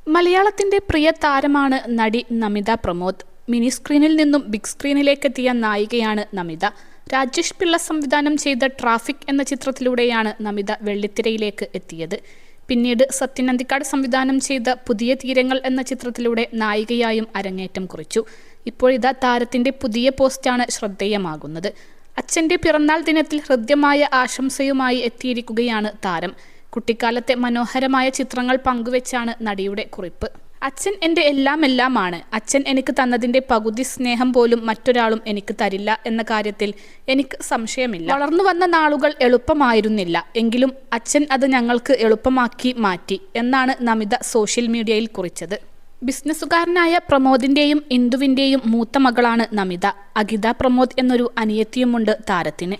മലയാളത്തിന്റെ പ്രിയ താരമാണ് നടി നമിത പ്രമോദ്. മിനി സ്ക്രീനിൽ നിന്നും ബിഗ് സ്ക്രീനിലേക്കെത്തിയ നായികയാണ് നമിത. രാജേഷ് പിള്ള സംവിധാനം ചെയ്ത ട്രാഫിക് എന്ന ചിത്രത്തിലൂടെയാണ് നമിത വെള്ളിത്തിരയിലേക്ക് എത്തിയത്. പിന്നീട് സത്യൻ അന്തിക്കാട് സംവിധാനം ചെയ്ത പുതിയ തീരങ്ങൾ എന്ന ചിത്രത്തിലൂടെ നായികയായും അരങ്ങേറ്റം കുറിച്ചു. ഇപ്പോഴിതാ താരത്തിന്റെ പുതിയ പോസ്റ്റാണ് ശ്രദ്ധേയമാകുന്നത്. അച്ഛന്റെ പിറന്നാൾ ദിനത്തിൽ ഹൃദ്യമായ ആശംസയുമായി എത്തിയിരിക്കുകയാണ് താരം. കുട്ടിക്കാലത്തെ മനോഹരമായ ചിത്രങ്ങൾ പങ്കുവെച്ചാണ് നടിയുടെ കുറിപ്പ്. അച്ഛൻ എൻ്റെ എല്ലാമാണ്. അച്ഛൻ എനിക്ക് തന്നതിൻ്റെ പകുതി സ്നേഹം പോലും മറ്റൊരാളും എനിക്ക് തരില്ല എന്ന കാര്യത്തിൽ എനിക്ക് സംശയമില്ല. വളർന്നു വന്ന നാളുകൾ എളുപ്പമായിരുന്നില്ല, എങ്കിലും അച്ഛൻ അത് ഞങ്ങൾക്ക് എളുപ്പമാക്കി മാറ്റി എന്നാണ് നമിത സോഷ്യൽ മീഡിയയിൽ കുറിച്ചത്. ബിസിനസ്സുകാരനായ പ്രമോദിന്റെയും ഇന്ദുവിന്റെയും മൂത്ത മകളാണ് നമിത. അഗിത പ്രമോദ് എന്നൊരു അനിയത്തിയുമുണ്ട് താരത്തിന്.